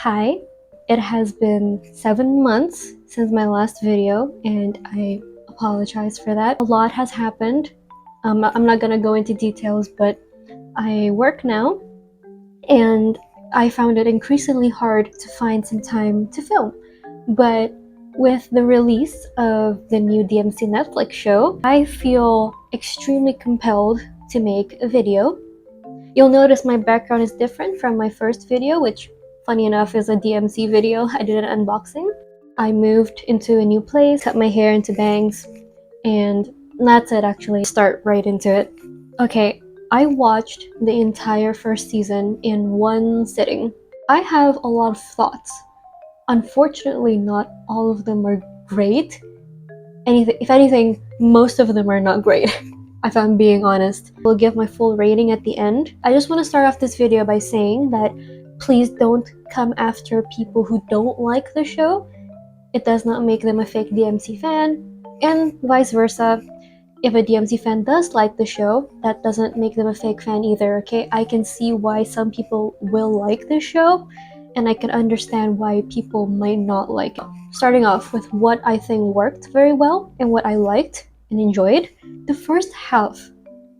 Hi, it has been 7 months since my last video, and I apologize for that. A lot has happened. I'm not gonna go into details, but I work now, and I found it increasingly hard to find some time to film. But with the release of the new DMC Netflix show, I feel extremely compelled to make a video. You'll notice my background is different from my first video, which, funny enough, is a DMC video. I did an unboxing. I moved into a new place, cut my hair into bangs, and that's it actually. Start right into it. Okay, I watched the entire first season in one sitting. I have a lot of thoughts. Unfortunately, not all of them are great. If anything, most of them are not great. If I'm being honest. I'll give my full rating at the end. I just want to start off this video by saying that please don't come after people who don't like the show. It does not make them a fake DMC fan, and vice versa. If a DMC fan does like the show, that doesn't make them a fake fan either, okay? I can see why some people will like this show, and I can understand why people might not like it. Starting off with what I think worked very well and what I liked and enjoyed. The first half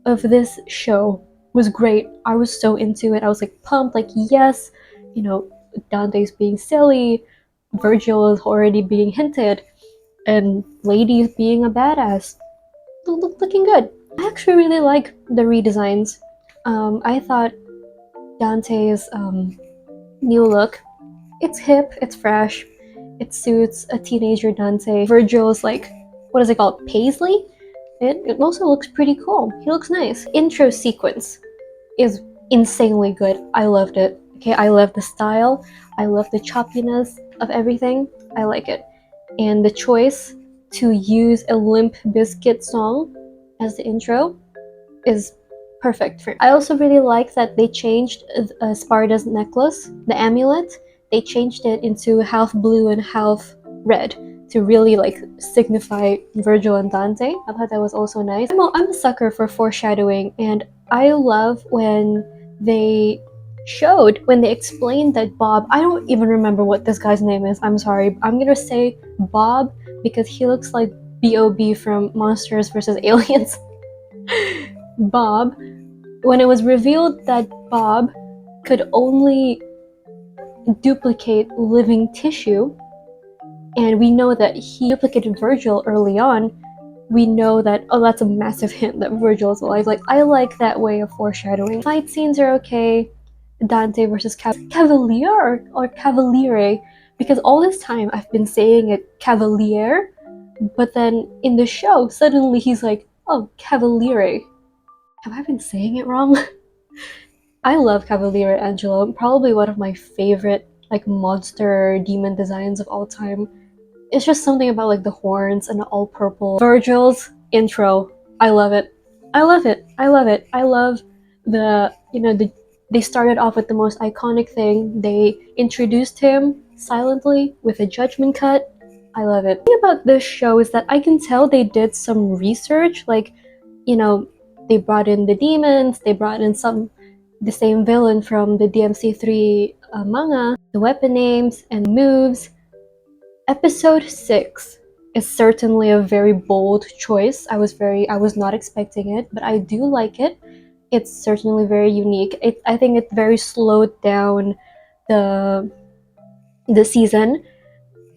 of this show was great. I was so into it. I was like pumped, like yes, Dante's being silly, Vergil is already being hinted, and Lady's being a badass. Looking good. I actually really like the redesigns. I thought Dante's new look, it's hip, it's fresh, it suits a teenager Dante. Vergil's like, what is it called, paisley? It also looks pretty cool. He looks nice. Intro sequence is insanely good. I loved it. Okay, I love the style. I love the choppiness of everything. I like it. And the choice to use a Limp Bizkit song as the intro is perfect for me. I also really like that they changed Sparta's necklace, the amulet. They changed it into half blue and half red to really like signify Vergil and Dante. I thought that was also nice. I'm a sucker for foreshadowing, and I love when they explained that Bob, I don't even remember what this guy's name is, I'm sorry, I'm gonna say Bob because he looks like B.O.B. from Monsters vs. Aliens. Bob, when it was revealed that Bob could only duplicate living tissue, and we know that he duplicated Vergil early on, we know that, oh, that's a massive hint that Vergil is alive. Like, I like that way of foreshadowing. Fight scenes are okay. Dante versus Cavalier or Cavaliere, because all this time I've been saying it Cavalier, but then in the show, suddenly he's like, oh, Cavaliere. Have I been saying it wrong? I love Cavaliere Angelo, probably one of my favorite like monster demon designs of all time. It's just something about like the horns and the all purple. Vergil's intro, I love it. I love it. I love it. I love they started off with the most iconic thing. They introduced him silently with a judgment cut. I love it. The thing about this show is that I can tell they did some research, like, they brought in the demons, they brought in the same villain from the DMC3 manga, the weapon names and moves. Episode 6 is certainly a very bold choice. I was not expecting it, but I do like it. It's certainly very unique. I think it very slowed down the season.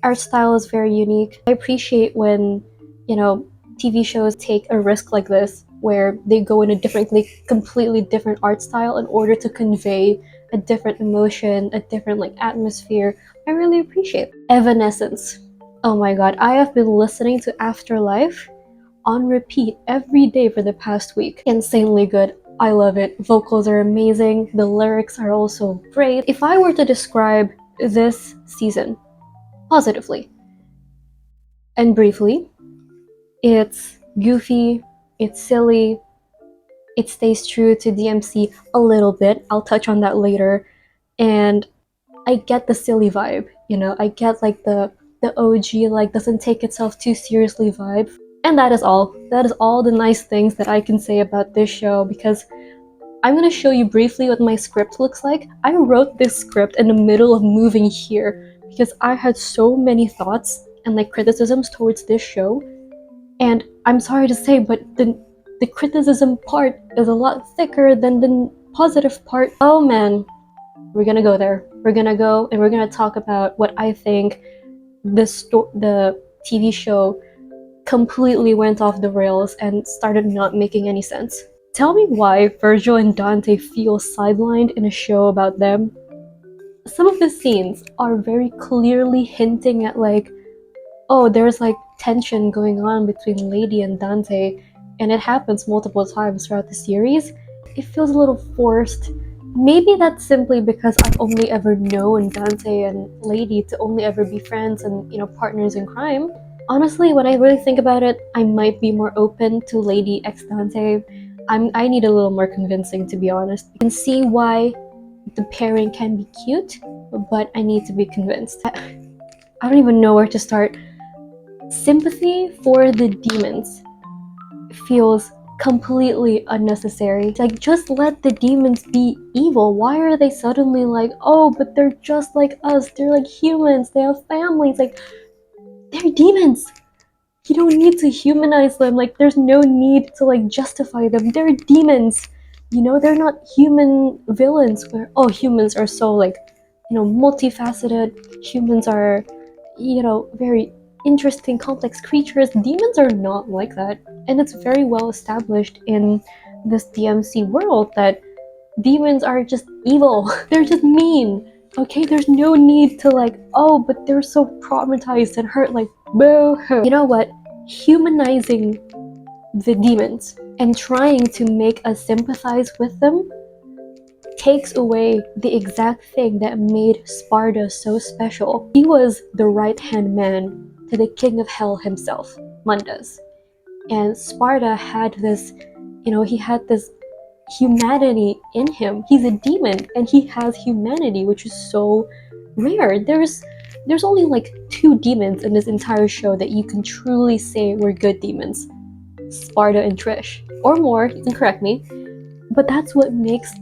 Art style is very unique. I appreciate when, TV shows take a risk like this, where they go in a completely different art style in order to convey a different emotion, a different like atmosphere. I really appreciate it. Evanescence. Oh my god, I have been listening to Afterlife on repeat every day for the past week. Insanely good. I love it. Vocals are amazing. The lyrics are also great. If I were to describe this season positively and briefly, it's goofy, it's silly, it stays true to DMC a little bit. I'll touch on that later. And I get the silly vibe, I get like the OG like doesn't take itself too seriously vibe. And that is all. That is all the nice things that I can say about this show, because I'm gonna show you briefly what my script looks like. I wrote this script in the middle of moving here because I had so many thoughts and like criticisms towards this show. And I'm sorry to say, but the criticism part is a lot thicker than the positive part. Oh man, we're gonna go there. We're gonna go and we're gonna talk about what I think the TV show completely went off the rails and started not making any sense. Tell me why Vergil and Dante feel sidelined in a show about them. Some of the scenes are very clearly hinting at like, oh, there's like tension going on between Lady and Dante, and it happens multiple times throughout the series. It feels a little forced. Maybe that's simply because I've only ever known Dante and Lady to only ever be friends and, you know, partners in crime. Honestly, when I really think about it, I might be more open to Lady x Dante. I need a little more convincing, to be honest. You can see why the pairing can be cute, but I need to be convinced. I don't even know where to start. Sympathy for the demons feels completely unnecessary. Like, just let the demons be evil. Why are they suddenly like, oh, but they're just like us, they're like humans, they have families, like, they're demons. You don't need to humanize them. Like, there's no need to like justify them. They're demons. You know, they're not human villains where, oh, humans are so like, you know, multifaceted. Humans are, you know, very interesting, complex creatures. Demons are not like that. And it's very well established in this DMC world that demons are just evil. They're just mean. Okay, there's no need to like, oh, but they're so traumatized and hurt, like, boo-hoo. You know what? Humanizing the demons and trying to make us sympathize with them takes away the exact thing that made Sparda so special. He was the right-hand man to the king of hell himself, Mundas. And Sparda had this, you know, he had this humanity in him. He's a demon and he has humanity, which is so rare. There's only like 2 demons in this entire show that you can truly say were good demons. Sparda and Trish. Or more, you can correct me. But that's what makes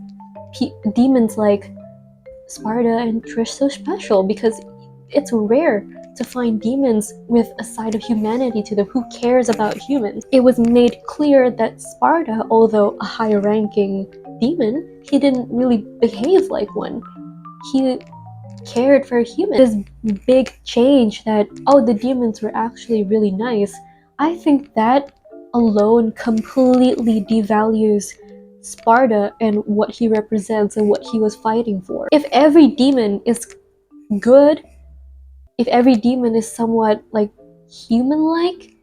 demons like Sparda and Trish so special, because it's rare to find demons with a side of humanity to them. Who cares about humans? It was made clear that Sparda, although a high-ranking demon, he didn't really behave like one. He cared for humans. This big change that, oh, the demons were actually really nice, I think that alone completely devalues Sparda and what he represents and what he was fighting for. If every demon is good, if every demon is somewhat like human-like,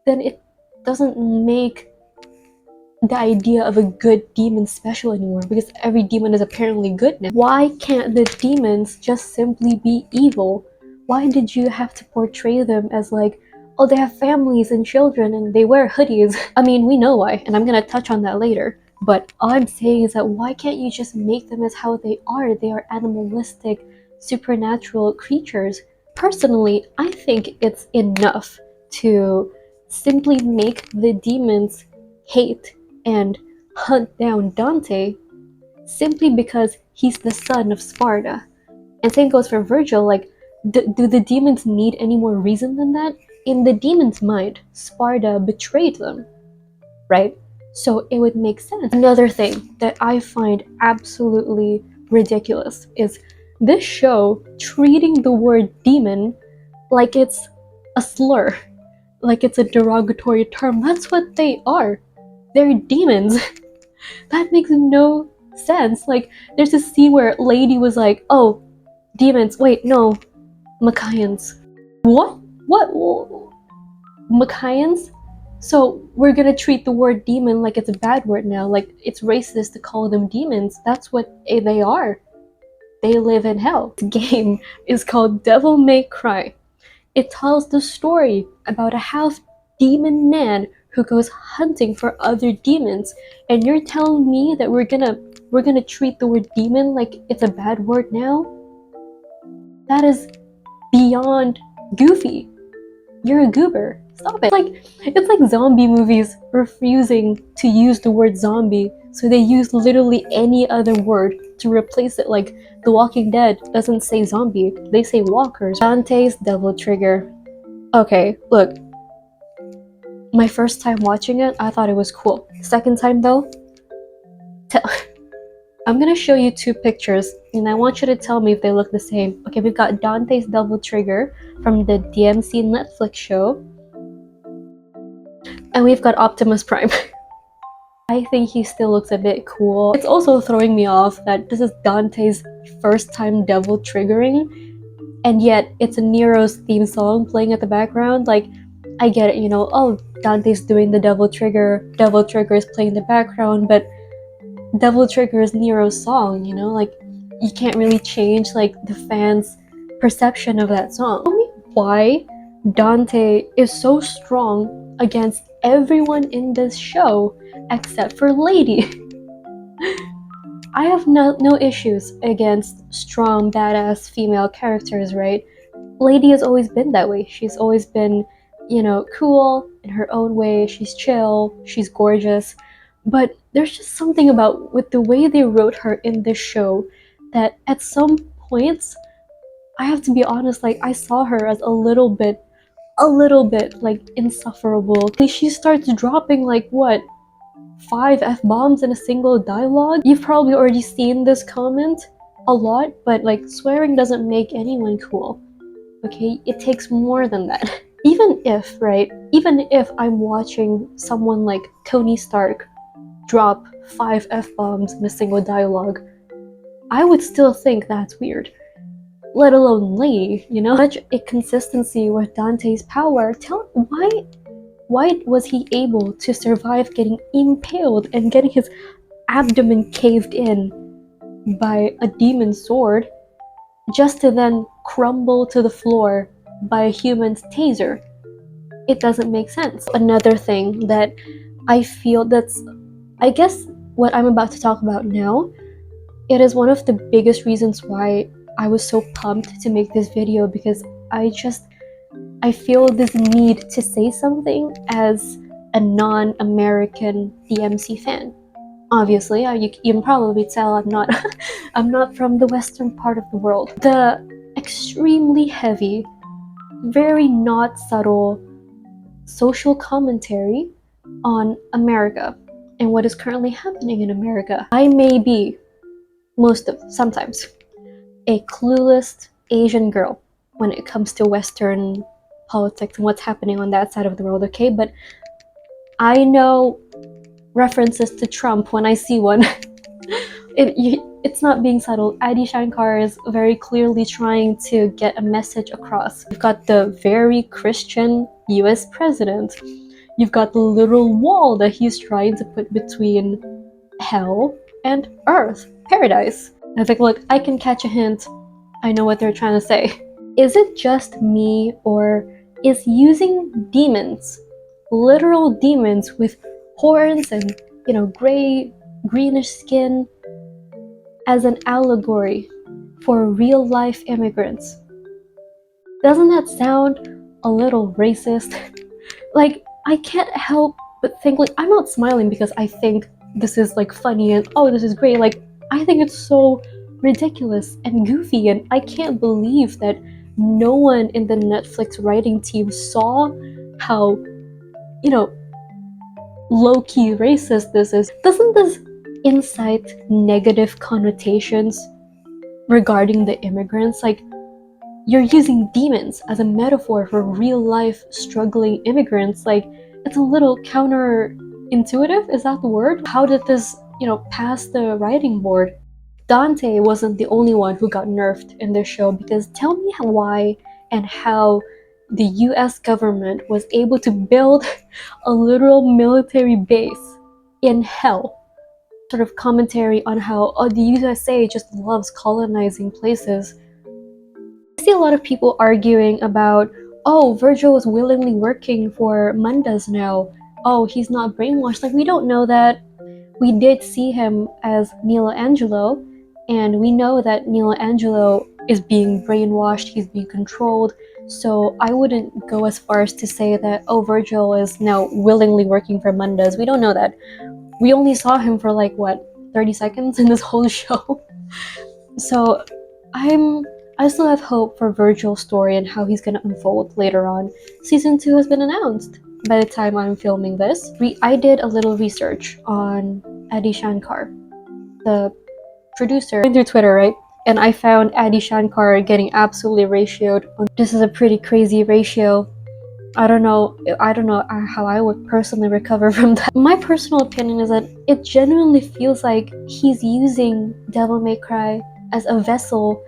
then it doesn't make the idea of a good demon special anymore, because every demon is apparently good now. Why can't the demons just simply be evil? Why did you have to portray them as like, oh, they have families and children and they wear hoodies? I mean, we know why, and I'm gonna touch on that later. But all I'm saying is that why can't you just make them as how they are? They are animalistic, supernatural creatures. Personally, I think it's enough to simply make the demons hate and hunt down Dante simply because he's the son of Sparda. And same goes for Vergil. Like, do the demons need any more reason than that? In the demon's mind, Sparda betrayed them, right? So it would make sense. Another thing that I find absolutely ridiculous is this show treating the word demon like it's a slur, like it's a derogatory term. That's what they are. They're demons. That makes no sense. Like, there's a scene where Lady was like, oh, demons, wait, no, Macayans. What? Macayans? So we're gonna treat the word demon like it's a bad word now, like it's racist to call them demons. That's what they are. They live in hell. The game is called Devil May Cry. It tells the story about a half-demon man who goes hunting for other demons, and you're telling me that we're gonna treat the word demon like it's a bad word now? That is beyond goofy. You're a goober. Stop it. It's like zombie movies refusing to use the word zombie, so they use literally any other word to replace it. Like The Walking Dead doesn't say zombie, they say walkers. Dante's devil trigger. Okay, look. My first time watching it, I thought it was cool. Second time though, I'm gonna show you two pictures and I want you to tell me if they look the same. Okay, we've got Dante's devil trigger from the DMC Netflix show. And we've got Optimus Prime. I think he still looks a bit cool. It's also throwing me off that this is Dante's first time devil triggering, and yet it's a Nero's theme song playing at the background. Like, I get it, you know, oh, Dante's doing the devil trigger is playing in the background, but devil trigger is Nero's song, you know? Like, you can't really change, like, the fans' perception of that song. Tell me why Dante is so strong against everyone in this show except for Lady. I have no issues against strong, badass female characters, right? Lady has always been that way. She's always been, you know, cool in her own way. She's chill, she's gorgeous. But there's just something about with the way they wrote her in this show that at some points, I have to be honest, like I saw her as a little bit like insufferable. She starts dropping like what, 5 F-bombs in a single dialogue? You've probably already seen this comment a lot, but like swearing doesn't make anyone cool. Okay, it takes more than that. Even if I'm watching someone like Tony Stark drop 5 F-bombs in a single dialogue, I would still think that's weird. Let alone Lady, you know? Such a consistency with Dante's power. Why was he able to survive getting impaled and getting his abdomen caved in by a demon sword, just to then crumble to the floor by a human's taser? It doesn't make sense. Another thing that I feel I guess what I'm about to talk about now, it is one of the biggest reasons why I was so pumped to make this video, because I feel this need to say something as a non-American DMC fan. Obviously, you can probably tell I'm not I'm not from the western part of the world. The extremely heavy, very not subtle social commentary on America and what is currently happening in America. I may be sometimes a clueless Asian girl when it comes to Western politics and what's happening on that side of the world, okay? But I know references to Trump when I see one. It's not being subtle. Adi Shankar is very clearly trying to get a message across. You've got the very Christian US president. You've got the literal wall that he's trying to put between hell and earth, paradise. I think, look, I can catch a hint. I know what they're trying to say. Is it just me, or is using demons, literal demons with horns and, you know, greenish skin, as an allegory for real-life immigrants? Doesn't that sound a little racist? Like, I can't help but think, like, I'm not smiling because I think this is like funny and oh, this is great. Like, I think it's so ridiculous and goofy, and I can't believe that no one in the Netflix writing team saw how, you know, low-key racist this is. Doesn't this incite negative connotations regarding the immigrants? Like, you're using demons as a metaphor for real-life struggling immigrants. Like, it's a little counterintuitive, is that the word? How did this, you know, pass the writing board? Dante wasn't the only one who got nerfed in this show, because tell me why and how the US government was able to build a literal military base in hell. Sort of commentary on how, oh, the USA just loves colonizing places. I see a lot of people arguing about, oh, Vergil is willingly working for Mundas now. Oh, he's not brainwashed. Like, we don't know that. We did see him as Milo Angelo, and we know that Milo Angelo is being brainwashed, he's being controlled. So I wouldn't go as far as to say that, oh, Vergil is now willingly working for Mundas. We don't know that. We only saw him for like, what, 30 seconds in this whole show? So I still have hope for Vergil's story and how he's gonna unfold later on. Season 2 has been announced by the time I'm filming this. I did a little research on Adi Shankar, the producer, through Twitter, right? And I found Adi Shankar getting absolutely ratioed. This is a pretty crazy ratio. I don't know how I would personally recover from that. My personal opinion is that it genuinely feels like he's using Devil May Cry as a vessel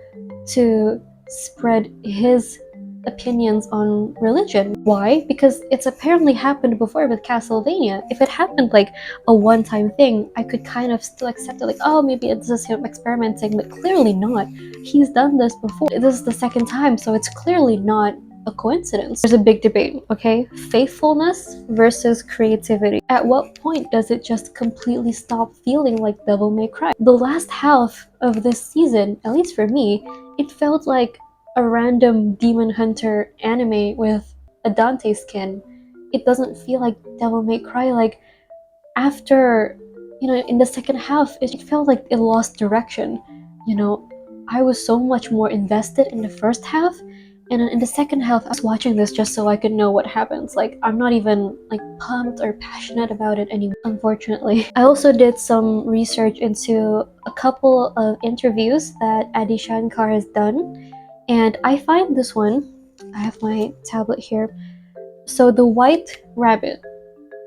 to spread his opinions on religion. Why? Because it's apparently happened before with Castlevania. If it happened like a one-time thing, I could kind of still accept it, like, oh, maybe it's just him experimenting, but clearly not. He's done this before. This is the second time, so it's clearly not a coincidence. There's a big debate, okay? Faithfulness versus creativity. At what point does it just completely stop feeling like Devil May Cry? The last half of this season, at least for me, it felt like a random Demon Hunter anime with a Dante skin. It doesn't feel like Devil May Cry. Like, after, in the second half, it felt like it lost direction. I was so much more invested in the first half, and in the second half, I was watching this just so I could know what happens. Like, I'm not even like pumped or passionate about it anymore, unfortunately. I also did some research into a couple of interviews that Adi Shankar has done, and I find this one. I have my tablet here. So the White Rabbit,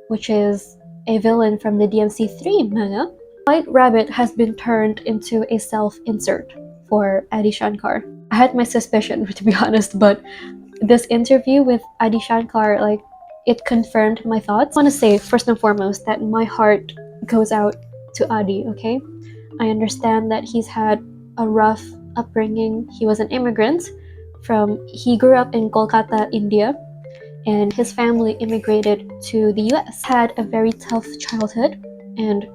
which is a villain from the DMC3 manga, White Rabbit has been turned into a self-insert for Adi Shankar. I had my suspicion, to be honest, but this interview with Adi Shankar, like, it confirmed my thoughts. I want to say, first and foremost, that my heart goes out to Adi, okay? I understand that he's had a rough upbringing. He was an immigrant he grew up in Kolkata, India, and his family immigrated to the US. Had a very tough childhood, and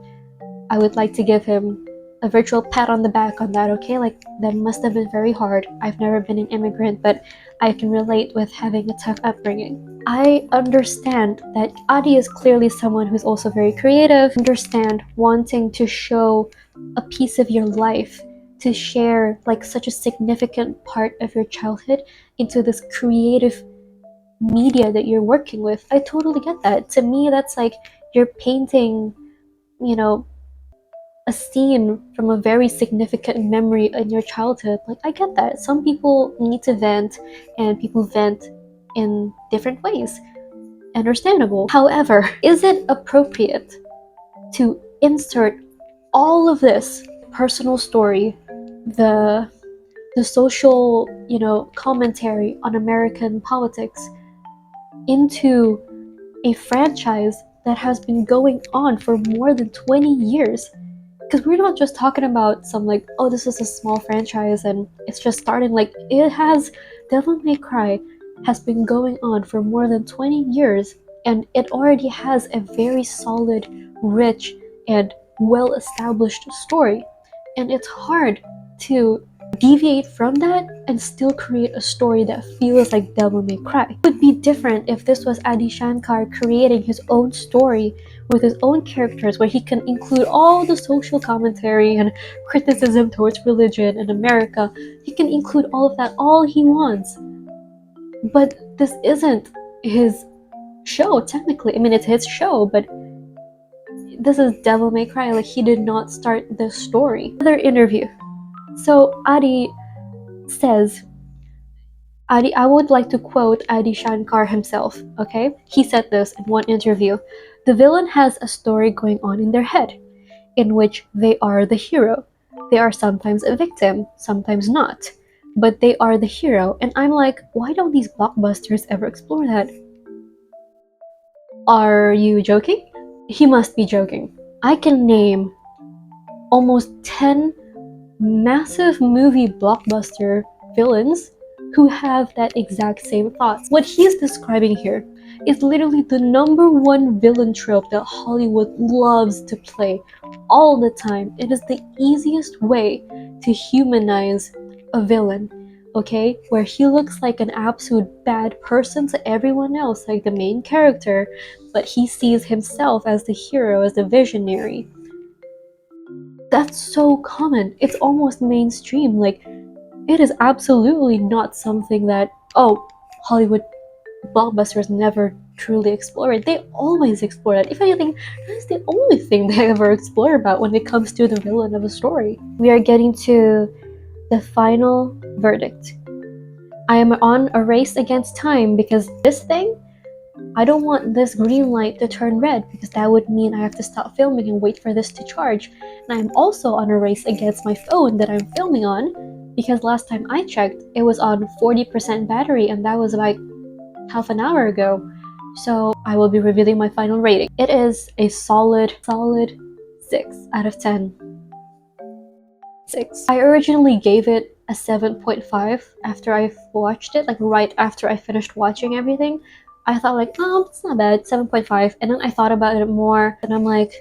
I would like to give him a virtual pat on the back on that, okay? Like, that must have been very hard. I've never been an immigrant, but I can relate with having a tough upbringing. I understand that Adi is clearly someone who's also very creative. Understand wanting to show a piece of your life, to share like such a significant part of your childhood into this creative media that you're working with. I totally get that. To me, that's like you're painting, a scene from a very significant memory in your childhood. Like, I get that. Some people need to vent, and people vent in different ways. Understandable. However, is it appropriate to insert all of this personal story, the social, commentary on American politics into a franchise that has been going on for more than 20 years? Because we're not just talking about some like, oh, this is a small franchise and it's just starting. Like, Devil May Cry has been going on for more than 20 years, and it already has a very solid, rich, and well-established story. And it's hard to deviate from that and still create a story that feels like Devil May Cry. It would be different if this was Adi Shankar creating his own story with his own characters, where he can include all the social commentary and criticism towards religion in America. He can include all of that all he wants. But this isn't his show, technically. I mean, it's his show, but this is Devil May Cry. Like, he did not start this story. Another interview. So Adi says, I would like to quote Adi Shankar himself, okay? He said this in one interview. The villain has a story going on in their head, in which they are the hero. They are sometimes a victim, sometimes not. But they are the hero, and I'm like, why don't these blockbusters ever explore that? Are you joking? He must be joking. I can name almost 10 massive movie blockbuster villains who have that exact same thoughts. What he's describing here is literally the #1 villain trope that Hollywood loves to play all the time. It is the easiest way to humanize a villain, okay? Where he looks like an absolute bad person to everyone else, like the main character, but he sees himself as the hero, as the visionary. That's so common. It's almost mainstream. Like, it is absolutely not something that, oh, Hollywood blockbusters never truly explore it. They always explore it. If anything, that's the only thing they ever explore about when it comes to the villain of a story. We are getting to the final verdict. I am on a race against time because this thing, I don't want this green light to turn red because that would mean I have to stop filming and wait for this to charge. And I'm also on a race against my phone that I'm filming on because last time I checked, it was on 40% battery and that was about half an hour ago. So I will be revealing my final rating. It is a solid 6 out of 10. 6. I originally gave it a 7.5 after I watched it, like right after I finished watching everything. I thought like, oh, it's not bad, 7.5. And then I thought about it more and I'm like,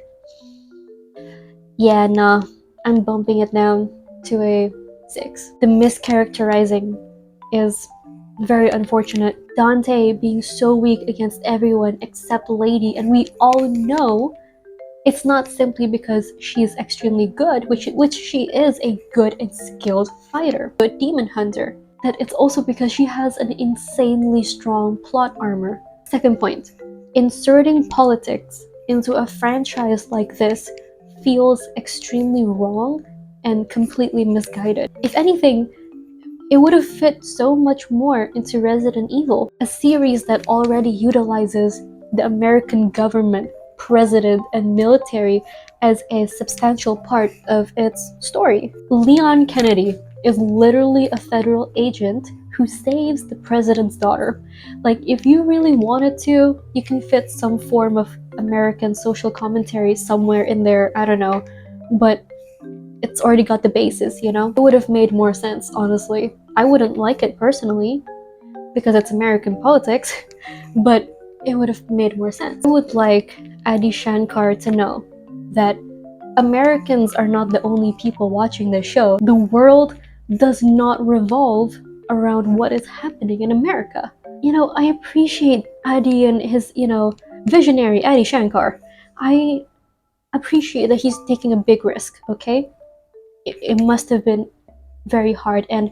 yeah, nah, I'm bumping it down to a 6. The mischaracterizing is very unfortunate. Dante being so weak against everyone except Lady, and we all know it's not simply because she is extremely good, which she is a good and skilled fighter, good demon hunter, that it's also because she has an insanely strong plot armor. Second point, inserting politics into a franchise like this feels extremely wrong and completely misguided. If anything, it would have fit so much more into Resident Evil, a series that already utilizes the American government, president, and military as a substantial part of its story. Leon Kennedy is literally a federal agent who saves the president's daughter. Like, if you really wanted to, you can fit some form of American social commentary somewhere in there, I don't know, but it's already got the basis, you know? It would have made more sense, honestly. I wouldn't like it personally, because it's American politics, but it would have made more sense. I would like Adi Shankar to know that Americans are not the only people watching this show. The world does not revolve around what is happening in America. You know, I appreciate Adi and his, visionary Adi Shankar. I appreciate that he's taking a big risk, okay? It must have been very hard, and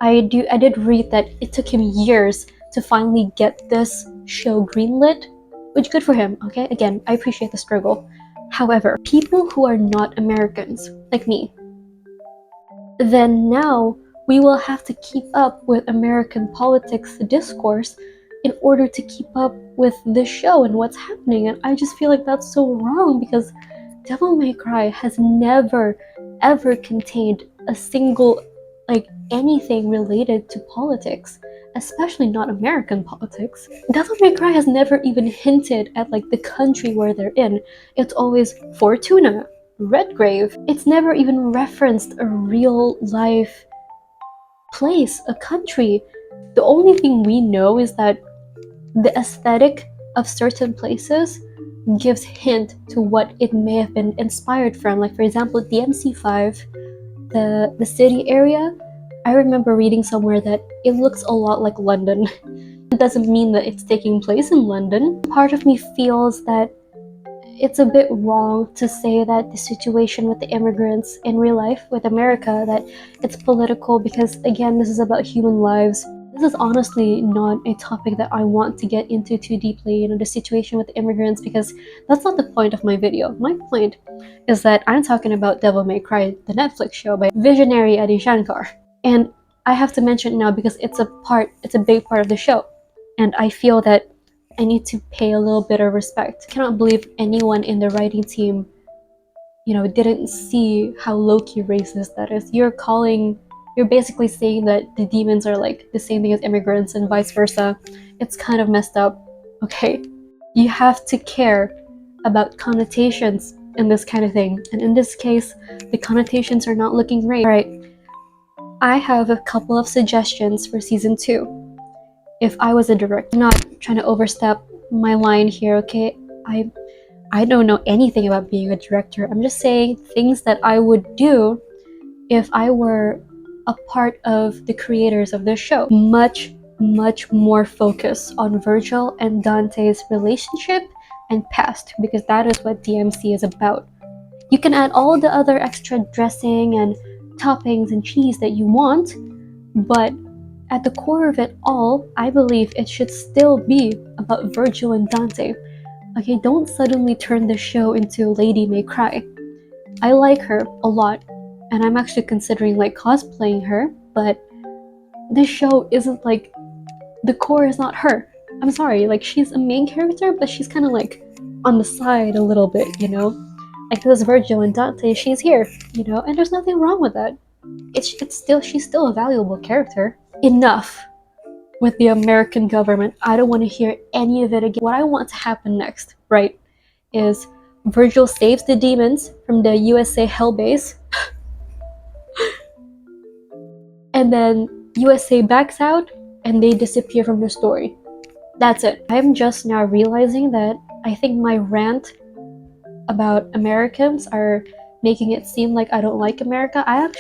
I did read that it took him years to finally get this show greenlit, which good for him, okay? Again, I appreciate the struggle. However, people who are not Americans, like me, then now we will have to keep up with American politics discourse in order to keep up with this show and what's happening, and I just feel like that's so wrong because Devil May Cry has never ever contained a single anything related to politics, especially not American politics. Devil May Cry has never even hinted at the country where they're in. It's always Fortuna, Redgrave. It's never even referenced a real life place, a country. The only thing we know is that the aesthetic of certain places gives hint to what it may have been inspired from. Like, for example, DMC5, the city area, I remember reading somewhere that it looks a lot like London. It doesn't mean that it's taking place in London. Part of me feels that it's a bit wrong to say that the situation with the immigrants in real life with America, that it's political, because again, this is about human lives. This is honestly not a topic that I want to get into too deeply, the situation with the immigrants, because that's not the point of my video. My point is that I'm talking about Devil May Cry, the Netflix show by visionary Adi Shankar. And I have to mention it now because it's a big part of the show. And I feel that I need to pay a little bit of respect. I cannot believe anyone in the writing team, didn't see how low-key racist that is. You're basically saying that the demons are like the same thing as immigrants and vice versa. It's kind of messed up, okay? You have to care about connotations in this kind of thing. And in this case, the connotations are not looking great. Alright, I have a couple of suggestions for season 2. If I was a director, I'm not trying to overstep my line here, okay? I don't know anything about being a director. I'm just saying things that I would do if I were a part of the creators of this show. Much more focus on Vergil and Dante's relationship and past, because that is what DMC is about. You can add all the other extra dressing and toppings and cheese that you want, but at the core of it all, I believe it should still be about Vergil and Dante. Okay, don't suddenly turn the show into Lady May Cry. I like her a lot, and I'm actually considering like cosplaying her, but this show isn't like, the core is not her. I'm sorry, like she's a main character, but she's kind of like on the side a little bit, you know? Like this Vergil and Dante, she's here, you know, and there's nothing wrong with that. She's still a valuable character. Enough with the American government. I don't want to hear any of it again. What I want to happen next, right, is Vergil saves the demons from the USA hell base, and then USA backs out and they disappear from the story. That's it. I'm just now realizing that I think my rant about Americans are making it seem like I don't like America. I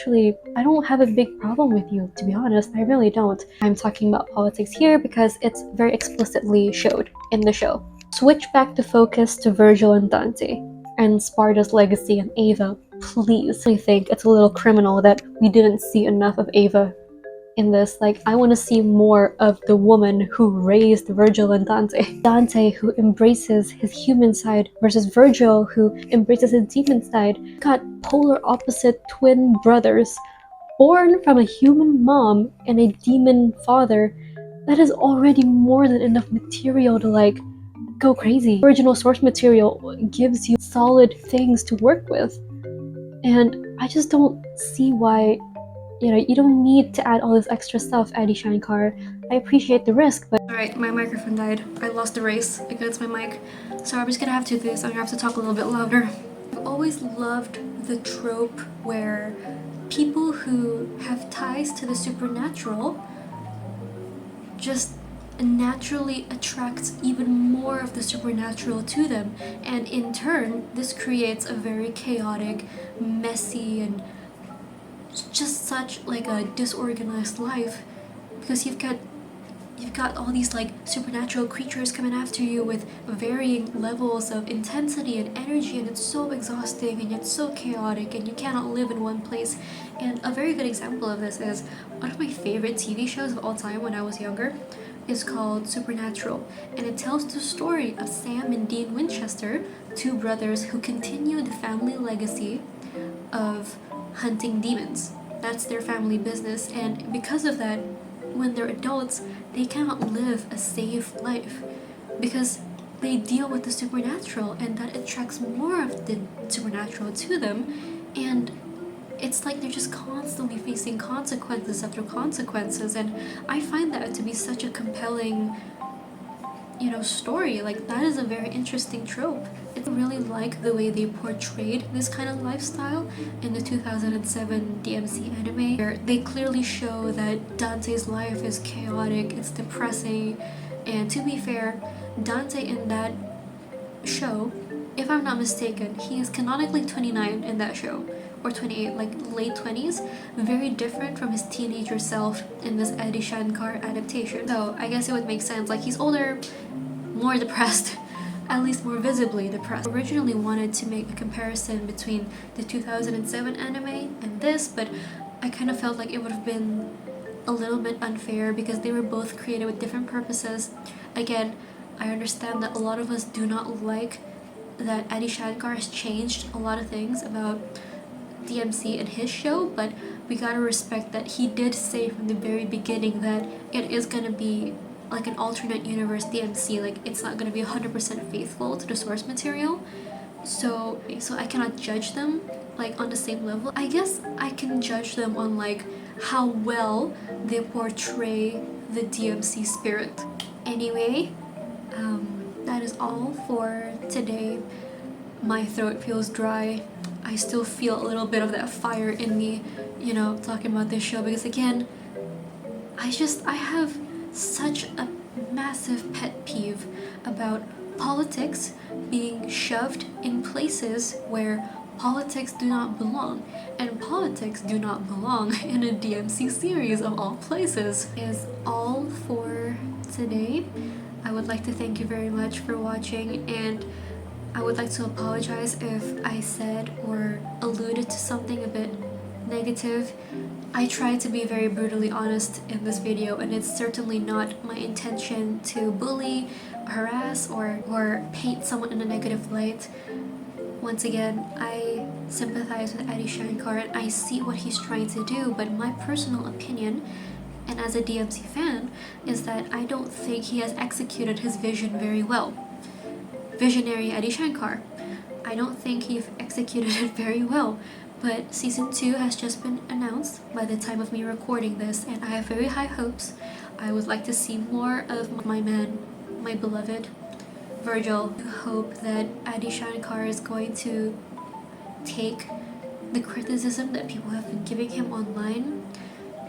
don't have a big problem with you, to be honest. I really don't. I'm talking about politics here because it's very explicitly showed in the show. Switch back the focus to Vergil and Dante and Sparta's legacy and Ava, please. I think it's a little criminal that we didn't see enough of Ava in this. Like, I want to see more of the woman who raised Vergil and Dante. Dante, who embraces his human side, versus Vergil, who embraces his demon side. Got polar opposite twin brothers, born from a human mom and a demon father. That is already more than enough material to like go crazy. Original source material gives you solid things to work with, and I just don't see why, you know, you don't need to add all this extra stuff, Adi Shankar. I appreciate the risk, but... Alright, my microphone died. I lost the race against my mic. So I'm just gonna have to do this. I'm gonna have to talk a little bit louder. I've always loved the trope where people who have ties to the supernatural just naturally attracts even more of the supernatural to them. And in turn, this creates a very chaotic, messy, and just such like a disorganized life, because you've got all these like supernatural creatures coming after you with varying levels of intensity and energy, and it's so exhausting and it's so chaotic and you cannot live in one place. And a very good example of this is one of my favorite TV shows of all time when I was younger is called Supernatural, and it tells the story of Sam and Dean Winchester, two brothers who continue the family legacy of hunting demons. That's their family business, and because of that, when they're adults, they cannot live a safe life because they deal with the supernatural, and that attracts more of the supernatural to them, and it's like they're just constantly facing consequences after consequences. And I find that to be such a compelling, you know, story. Like, that is a very interesting trope. I really like the way they portrayed this kind of lifestyle in the 2007 DMC anime, where they clearly show that Dante's life is chaotic, it's depressing, and to be fair, Dante in that show, if I'm not mistaken, he is canonically 29 in that show, or 28, like late 20s, very different from his teenager self in this Adi Shankar adaptation. So I guess it would make sense, like he's older, more depressed, at least more visibly depressed. I originally wanted to make a comparison between the 2007 anime and this, but I kind of felt like it would have been a little bit unfair because they were both created with different purposes. Again, I understand that a lot of us do not like that Adi Shankar has changed a lot of things about DMC and his show, but we gotta respect that he did say from the very beginning that it is gonna be like an alternate universe DMC, like it's not gonna be 100% faithful to the source material. So I cannot judge them like on the same level. I guess I can judge them on like how well they portray the DMC spirit. Anyway, that is all for today. My throat feels dry. I still feel a little bit of that fire in me, you know, talking about this show, because again, I have such a massive pet peeve about politics being shoved in places where politics do not belong, and politics do not belong in a DMC series of all places. Is all for today. I would like to thank you very much for watching, and I would like to apologize if I said or alluded to something a bit negative. I tried to be very brutally honest in this video, and it's certainly not my intention to bully, harass, or paint someone in a negative light. Once again, I sympathize with Adi Shankar and I see what he's trying to do, but my personal opinion, and as a DMC fan, is that I don't think he has executed his vision very well. Visionary Adi Shankar. I don't think he executed it very well, but season 2 has just been announced by the time of me recording this, and I have very high hopes. I would like to see more of my man, my beloved Vergil. I hope that Adi Shankar is going to take the criticism that people have been giving him online,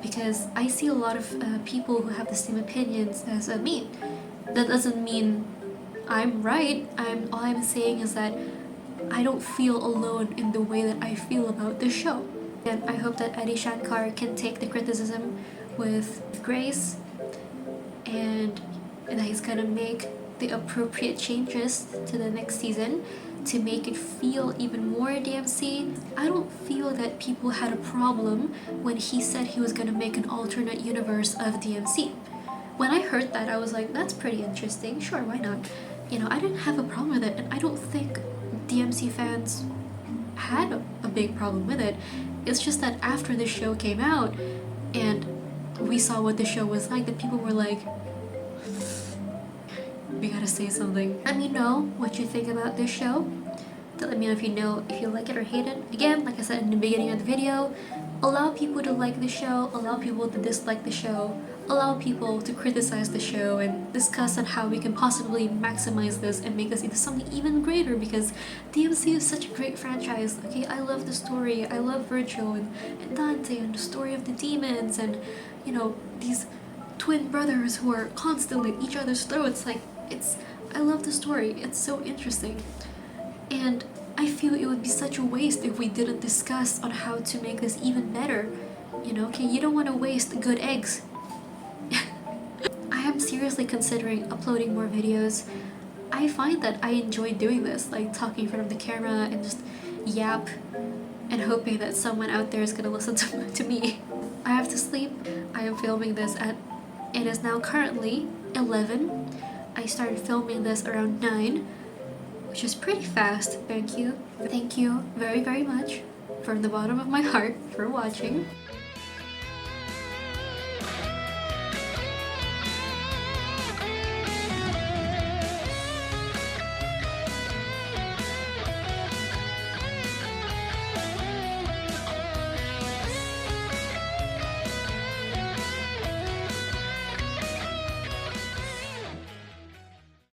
because I see a lot of people who have the same opinions as me. That doesn't mean I'm right. All I'm saying is that I don't feel alone in the way that I feel about this show. And I hope that Adi Shankar can take the criticism with grace, and that he's gonna make the appropriate changes to the next season to make it feel even more DMC. I don't feel that people had a problem when he said he was gonna make an alternate universe of DMC. When I heard that, I was like, that's pretty interesting, sure, why not? You know, I didn't have a problem with it, and I don't think DMC fans had a big problem with it. It's just that after the show came out and we saw what the show was like, that people were like, we gotta say something. Let me know what you think about this show. Let me know if you like it or hate it. Again, like I said in the beginning of the video, allow people to like the show, allow people to dislike the show, allow people to criticize the show, and discuss on how we can possibly maximize this and make this into something even greater, because DMC is such a great franchise. Okay, I love the story, I love Vergil and Dante and the story of the demons, and you know, these twin brothers who are constantly at each other's throats. Like, I love the story, it's so interesting. And I feel it would be such a waste if we didn't discuss on how to make this even better. You know, okay, you don't want to waste good eggs. I am seriously considering uploading more videos. I find that I enjoy doing this, like talking in front of the camera and just yap and hoping that someone out there is gonna listen to me. I have to sleep. I am filming this it is now currently 11. I started filming this around 9, which is pretty fast. Thank you very, very much from the bottom of my heart for watching.